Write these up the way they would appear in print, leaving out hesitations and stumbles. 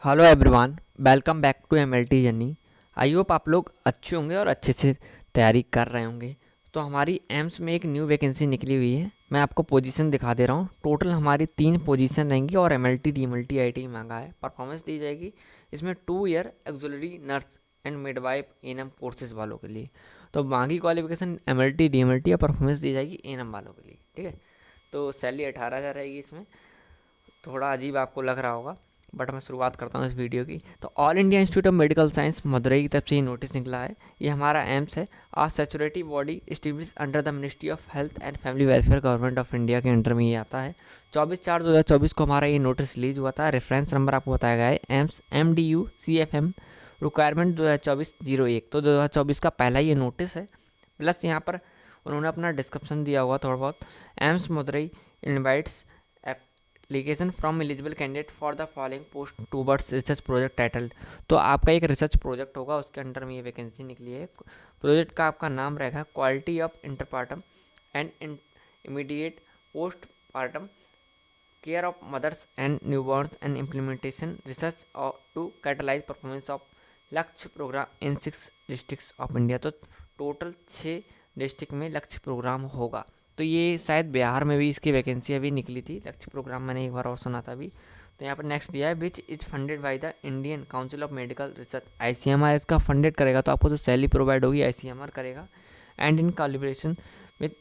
Hello everyone, welcome back to MLT journey. I hope आप लोग अच्छे होंगे और अच्छे से तैयारी कर रहे होंगे। तो हमारी एम्स में एक न्यू वैकेंसी निकली हुई है। मैं आपको पोजीशन दिखा दे रहा हूँ। टोटल हमारी 3 पोजीशन रहेंगी और एमएलटी डीएमएलटी आईटी मांगा है। परफॉर्मेंस दी जाएगी इसमें 2 year auxiliary nurse and midwife ANM courses वालों के लिए। तो मांगी क्वालिफिकेशन एमएलटी डीएमएलटी और परफॉर्मेंस दी जाएगी एएनएम वालों के लिए। ठीक है। तो सैलरी 18,000 रहेगी। इसमें थोड़ा अजीब आपको लग रहा होगा, बट मैं शुरुआत करता हूँ इस वीडियो की। तो all India institute of medical science Madurai की तरफ से ये नोटिस निकला है। ये हमारा एम्स है। आज सेचुरेटी body establish under the ministry of health and family welfare government of India के अंडर में ये आता है। 24/4/2024 को हमारा ये नोटिस रिलीज हुआ था। रेफरेंस नंबर आपको बताया गया है एम्स MDU CFM रिक्वायरमेंट 2024-01। तो 2024 का पहला ये नोटिस है। प्लस यहाँ पर उन्होंने अपना डिस्क्रिप्शन दिया हुआ थोड़ा बहुत। AIIMS Madurai invites application from eligible candidate for the following post towards research project title. तो आपका एक रिसर्च प्रोजेक्ट होगा, उसके अंडर में ये वैकेंसी निकली है। प्रोजेक्ट का आपका नाम रहेगा quality of intrapartum and immediate post partum care of mothers and newborns and implementation research to catalyse performance of LaQshya programme in 6 districts of India. तो टोटल 6 डिस्ट्रिक्ट में लक्ष्य प्रोग्राम होगा। तो ये शायद बिहार में भी इसकी वैकेंसी अभी निकली थी। लक्ष्य प्रोग्राम मैंने एक बार और सुना था अभी। तो यहाँ पर नेक्स्ट दिया है which is funded by the Indian Council of Medical Research. ICMR इसका फंडेड करेगा। तो आपको तो सैलरी प्रोवाइड होगी, ICMR करेगा। And in collaboration with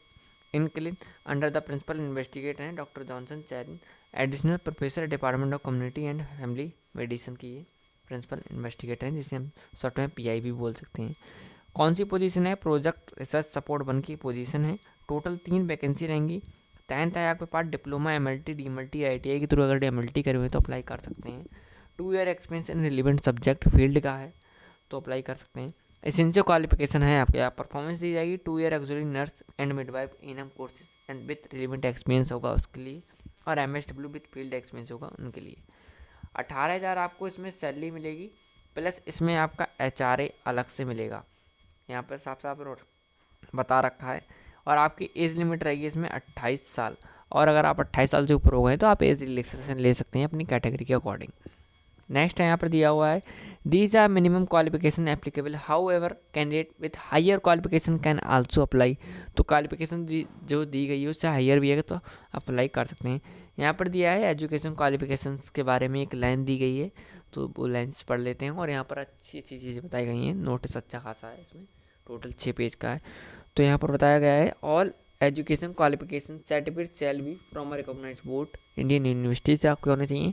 INCLEN under the principal investigator हैं doctor Johnson Cherian, additional professor department of community and family medicine की ये प्रिंसिपल इन्वेस्टिगेटर हैं, जिसे हम शॉर्ट में PI भी बोल सकते हैं। कौन सी पोजीशन है? प्रोजेक्ट रिसर्च सपोर्ट 1 की पोजीशन है। टोटल 3 वैकेंसी रहेंगी। 10th है आपके पास डिप्लोमा MLT DMLT ITI के थ्रू अगर MLT करे हुए तो अप्लाई कर सकते हैं। 2 year experience in relevant subject field का है तो अप्लाई कर सकते हैं। एसेंशियल क्वालिफिकेशन है आपके यहाँ परफॉर्मेंस दी जाएगी 2 year auxiliary nurse and midwife ANM courses and with relevant experience होगा उसके लिए, और MSW विथ फील्ड एक्सपीरियंस होगा उनके लिए। 18,000 आपको इसमें सैलरी मिलेगी। प्लस इसमें आपका HRA अलग से मिलेगा, यहाँ पर साफ साफ बता रखा है। और आपकी एज लिमिट रहेगी इसमें 28 साल। और अगर आप 28 साल से ऊपर हो गए तो आप एज रिलैक्सेशन ले सकते हैं अपनी कैटेगरी के अकॉर्डिंग। नेक्स्ट है यहाँ पर दिया हुआ है these are minimum qualification applicable however candidate with higher qualification can also apply. तो क्वालिफिकेशन जो दी गई है उससे हायर भी है तो अप्लाई कर सकते हैं। यहाँ पर दिया है एजुकेशन क्वालिफिकेशंस के बारे में एक लाइन दी गई है, तो वो लाइन्स पढ़ लेते हैं। और यहाँ पर अच्छी अच्छी चीज़ें बताई गई हैं। नोटिस अच्छा खासा है इसमें, टोटल 6 पेज का है। तो यहाँ पर बताया गया है all education qualification certificate shall be from a recognised board Indian university से आपके होने चाहिए।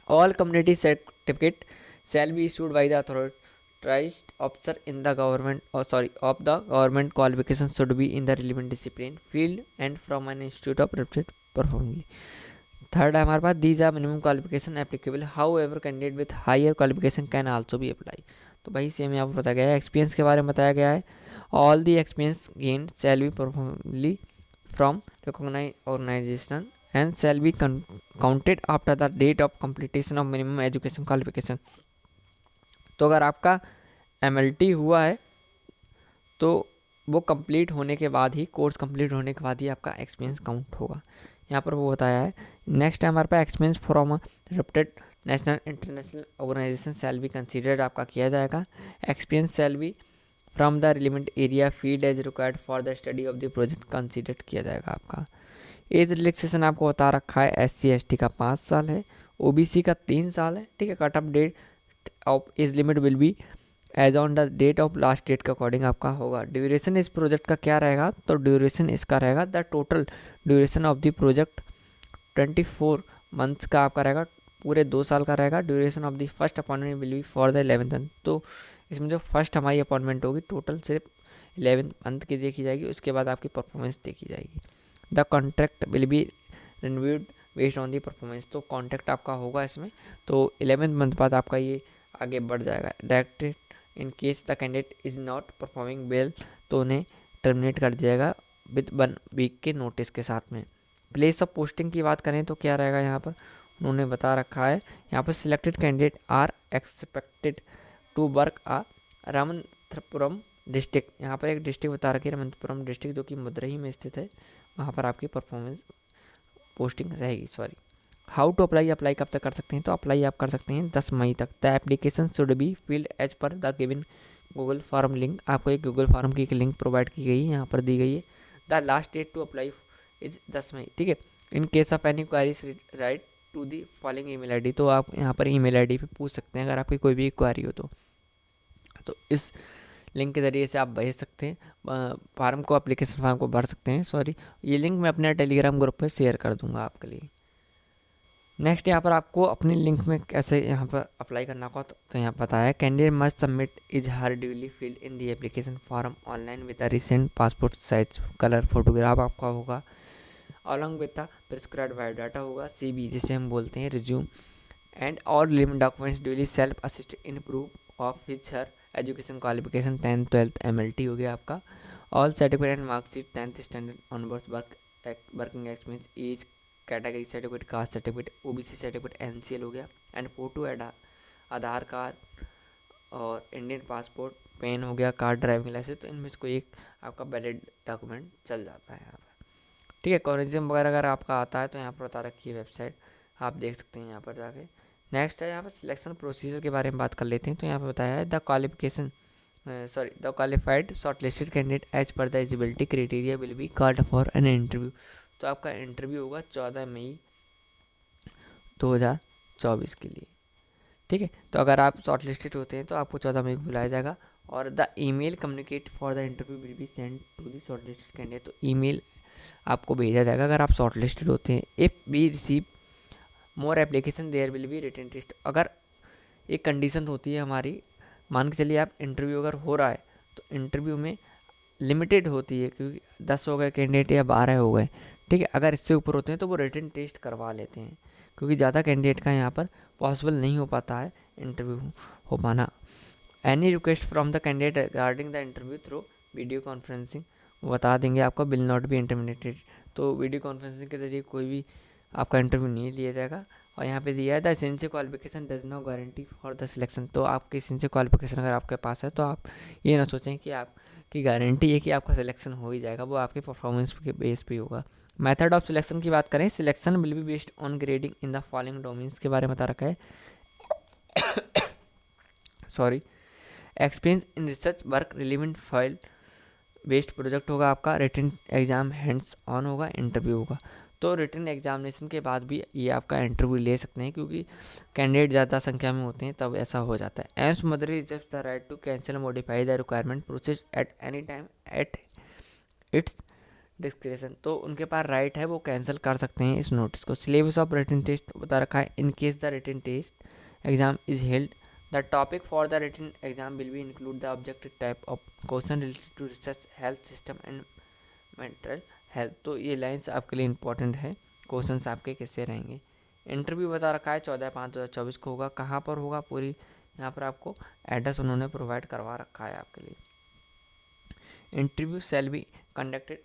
All community certificate shall be issued by the authorised officer in the government of the government qualification should be in the relevant discipline field and from an institute of reputed preferably. Third है हमारे पास these are minimum qualification applicable however candidate with higher qualification can also be apply. तो भाई same यहाँ पर बताया गया है। एक्सपीरियंस के बारे में बताया गया है all the experience gain shall be preferably from recognised organisation and shall be counted after the date of completion of minimum education qualification। तो अगर आपका MLT हुआ है तो वो कंप्लीट होने के बाद ही, कोर्स कंप्लीट होने के बाद ही आपका एक्सपीरियंस काउंट होगा। यहाँ पर वो बताया है। नेक्स्ट है हमारे पास experience from reputed national international organisation shall be considered आपका किया जाएगा। Experience shall be from the relevant area field as required for the study of the project consider किया जाएगा आपका। एज रिलैक्सेशन आपको बता रखा है SC ST का 5 साल है, OBC का 3 साल है। ठीक है। Cut off date of age limit will be age on the date of last date के अकॉर्डिंग आपका होगा। ड्यूरेशन इस प्रोजेक्ट का क्या रहेगा? तो ड्यूरेशन इसका रहेगा the total duration of the project 24 months का आपका रहेगा, पूरे 2 साल का रहेगा। Duration of the first appointment will be for the 11th month. तो इसमें जो फर्स्ट हमारी अपॉइंटमेंट होगी टोटल सिर्फ 11th मंथ की देखी जाएगी, उसके बाद आपकी परफॉर्मेंस देखी जाएगी। The contract will be renewed based on the performance. तो कॉन्ट्रैक्ट आपका होगा इसमें, तो 11th मंथ बाद आपका ये आगे बढ़ जाएगा। Directed in case the candidate is not performing well तो उन्हें टर्मिनेट कर दिया जाएगा विद 1 वीक के नोटिस के साथ में। प्लेस ऑफ पोस्टिंग की बात करें तो क्या रहेगा यहाँ पर उन्होंने बता रखा है। यहाँ पर selected candidate are expected to work Ramanathapuram district. यहाँ पर एक डिस्ट्रिक्ट बता रखी है रामनाथपुरम डिस्ट्रिक्ट, जो कि मदुरई में स्थित है। वहाँ पर आपकी परफॉर्मेंस पोस्टिंग रहेगी। हाउ टू अप्लाई, अप्लाई कब तक कर सकते हैं, तो अप्लाई आप कर सकते हैं 10 मई तक। The application should be filled as per the given Google form link, आपको एक गूगल फॉर्म की एक लिंक प्रोवाइड की गई है, यहाँ पर दी गई है। The last date to apply is 10 May, ठीक है। In case of any queries write to the following email ID, तो आप यहाँ पर ईमेल आईडी पे पूछ सकते हैं अगर आपकी कोई भी क्वारी हो तो इस लिंक के ज़रिए से आप भेज सकते हैं फॉर्म को, एप्लीकेशन फॉर्म को भर सकते हैं। सॉरी, ये लिंक मैं अपने टेलीग्राम ग्रुप पे शेयर कर दूंगा आपके लिए। नेक्स्ट यहाँ पर आपको अपनी लिंक में कैसे यहाँ पर अप्लाई करना होगा, तो यहाँ पता है candidate must submit is her duly field in the application form online with a recent passport size colour photograph आपका होगा, along with the prescribed biodata होगा, सीबी जिसे हम बोलते हैं resume, and all limit documents duly self assist in proof of his her education qualification 10th 12th MLT हो गया आपका, all certificate and marksheet 10th standard onwards working experience each category certificate, caste certificate, OBC certificate, NCL हो गया, and photo Aadhaar card और Indian passport, pen हो गया, card, driving licence, तो इनमें से कोई एक आपका वैलिड डॉक्यूमेंट चल जाता है यहाँ पर, ठीक है। कॉरिज्म वगैरह अगर आपका आता है तो यहाँ पर बता रखी है वेबसाइट, आप देख सकते हैं यहाँ पर जाके। नेक्स्ट है यहाँ पर सिलेक्शन प्रोसीजर के बारे में बात कर लेते हैं, तो यहाँ पर बताया है the qualification the qualified shortlisted candidate as per the eligibility criteria will be called for an interview, तो आपका इंटरव्यू होगा 14 मई 2024 के लिए, ठीक है। तो अगर आप शॉर्ट लिस्टेड होते हैं तो आपको 14 मई को बुलाया जाएगा, और the email communicate for the interview will be send to the short listed candidate, तो ईमेल आपको भेजा जाएगा अगर आप शॉर्ट लिस्टेड होते हैं। If we receive more application there will be written test, अगर एक कंडीशन होती है हमारी, मान के चलिए आप इंटरव्यू अगर हो रहा है तो इंटरव्यू में लिमिटेड होती है, क्योंकि 10 हो गए कैंडिडेट या 12 हो गए, ठीक है। अगर इससे ऊपर होते हैं तो वो रिटन टेस्ट करवा लेते हैं, क्योंकि ज़्यादा कैंडिडेट का यहाँ पर पॉसिबल नहीं हो पाता है इंटरव्यू हो पाना। Any request from the candidate regarding the interview through video conferencing, बता देंगे आपको, विल नॉट बी इंटरमिनेटेड, तो वीडियो कॉन्फ्रेंसिंग के जरिए कोई भी आपका इंटरव्यू नहीं लिया जाएगा। और यहाँ पे दिया है the essential qualification does not guarantee for the selection, तो आपकी एसेंशियल क्वालिफिकेशन अगर आपके पास है तो आप ये ना सोचें कि आपकी गारंटी है कि आपका सिलेक्शन हो ही जाएगा, वो आपके परफॉर्मेंस के बेस पे होगा। मेथड ऑफ सिलेक्शन की बात करें, selection will be based on grading in the following domains के बारे में बता रखा है। Sorry, experience in research work, relevant file based project होगा आपका, रिटन एग्जाम हैंड्स ऑन होगा, इंटरव्यू होगा। तो रिटन एग्जामिनेशन के बाद भी ये आपका इंटरव्यू ले सकते हैं, क्योंकि कैंडिडेट ज़्यादा संख्या में होते हैं तब ऐसा हो जाता है। AIIMS Madurai reserves the right to cancel modify the requirement process at any time at its description, तो उनके पास राइट है, वो कैंसिल कर सकते हैं इस नोटिस को। सिलेबस ऑफ रिटन टेस्ट बता रखा है, in case the written test exam is held the topic for the written exam will be include the objective type of question related to research health system and mental health, तो ये lines आपके लिए important है, questions आपके कैसे रहेंगे। Interview बता रखा है 14/5/2024 को होगा, कहाँ पर होगा पूरी यहाँ पर आपको एड्रेस उन्होंने प्रोवाइड करवा रखा है आपके लिए। Interview shall be conducted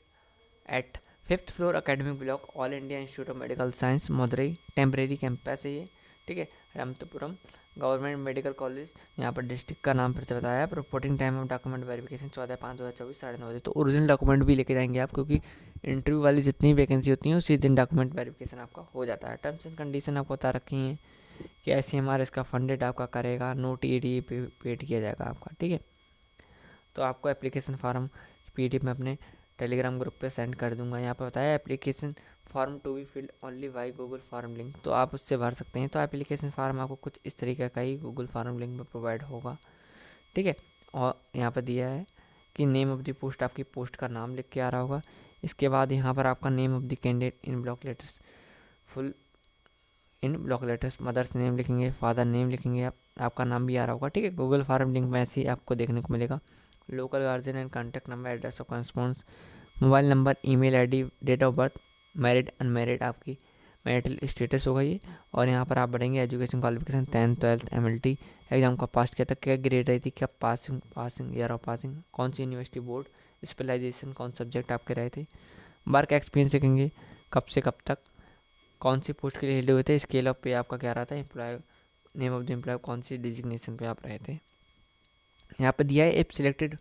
at 5th floor academic block, all India institute of medical science Madurai, temporary campus है ये, ठीक है। रामतपुरम गवर्नमेंट मेडिकल कॉलेज, यहाँ पर डिस्ट्रिक्ट का नाम फिर से बताया है। Reporting time of document verification 14/5/2024 9:30 बजे, तो ओरिजिनल डॉक्यूमेंट भी लेके जाएंगे आप, क्योंकि इंटरव्यू वाली जितनी वैकेंसी होती है उसी दिन डॉक्यूमेंट वेरिफिकेशन आपका हो जाता है। टर्म्स एंड कंडीशन आपको बता रखी हैं कि ICMR इसका फंडेड आपका करेगा, नो TDE पेड किया जाएगा आपका, ठीक है। तो आपको एप्लीकेशन फॉर्म PDF में अपने टेलीग्राम ग्रुप पे सेंड कर दूंगा। यहाँ पर बताया application form to be filled only by Google form link, तो आप उससे भर सकते हैं। तो एप्लीकेशन फॉर्म आपको कुछ इस तरीके का ही गूगल फॉर्म लिंक में प्रोवाइड होगा, ठीक है। और यहाँ पर दिया है कि नेम ऑफ द पोस्ट, आपकी पोस्ट का नाम लिख के आ रहा होगा। इसके बाद यहाँ पर आपका name of the candidate in block letters, full in block letters, mother's name लिखेंगे, फादर नेम लिखेंगे, आपका नाम भी आ रहा होगा, ठीक है। गूगल फॉर्म लिंक में ऐसे ही आपको देखने को मिलेगा। Local guardian and contact number, address of correspondence, mobile number, email ID, date of birth, married unmarried, आपकी मैरिटल स्टेटस होगा ये। और यहाँ पर आप बढ़ेंगे education qualification 10th 12th MLT exam का पास किया था, क्या ग्रेड रही थी, क्या पासिंग ईयर ऑफ पासिंग, कौन सी यूनिवर्सिटी बोर्ड, स्पेशलाइजेशन कौन सब्जेक्ट आपके रहे थे, वर्क एक्सपीरियंस देखेंगे कब से कब तक, कौन सी पोस्ट के लिए हिले हुए थे, स्केल ऑफ पे आपका क्या रहा था, employ name of the employ, कौन सी डिजिग्नेशन पे आप रहे थे। यहाँ पर दिया है इफ सिलेक्टेड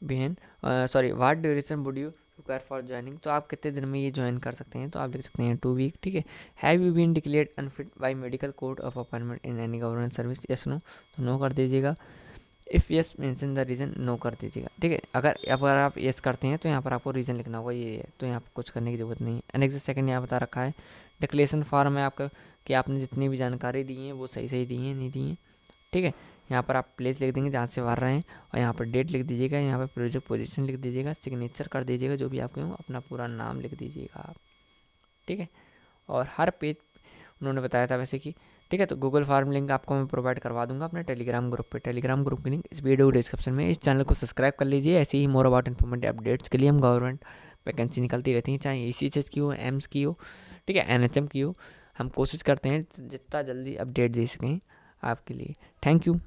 बिहेन, sorry what duration would you require for joining, तो आप कितने दिन में ये ज्वाइन कर सकते हैं, तो आप लिख सकते हैं 2 वीक। ठीक है। Have you been declared unfit by medical code of appointment in any government service, yes no, तो नो कर दीजिएगा। If yes mention the reason, no कर दीजिएगा। ठीक है। अगर आप यस करते हैं तो यहाँ पर आपको रीज़न लिखना होगा ये है, तो यहाँ पर कुछ करने की ज़रूरत नहीं है। एनेक्स सेकंड यहाँ बता रखा है डिक्लेरेशन फॉर्म है आपका कि आपने जितनी भी जानकारी दी है वो सही सही दी है नहीं दी है। ठीक है। यहाँ पर आप प्लेस लिख देंगे जहाँ से भर रहे हैं, और यहाँ पर डेट लिख दीजिएगा, यहाँ पर प्रोजेक्ट पोजीशन लिख दीजिएगा, सिग्नेचर कर दीजिएगा, जो भी आपके हो अपना पूरा नाम लिख दीजिएगा आप। ठीक है। और हर पेज उन्होंने बताया था वैसे कि, ठीक है, तो गूगल फॉर्म लिंक आपको मैं प्रोवाइड करवा दूंगा अपने टेलीग्राम ग्रुप पे। टेलीग्राम ग्रुप की लिंक इस वीडियो डिस्क्रिप्शन में। इस चैनल को सब्सक्राइब कर लीजिए, ऐसे ही मोर अबाउट इन्फॉर्मेटिव अपडेट्स के लिए। हम गवर्नमेंट वैकेंसी निकलती रहती हैं, चाहे ECHS की हो, एम्स की हो, ठीक है, NHM की हो। हम कोशिश करते हैं जितना जल्दी अपडेट दे सकें आपके लिए। Thank you.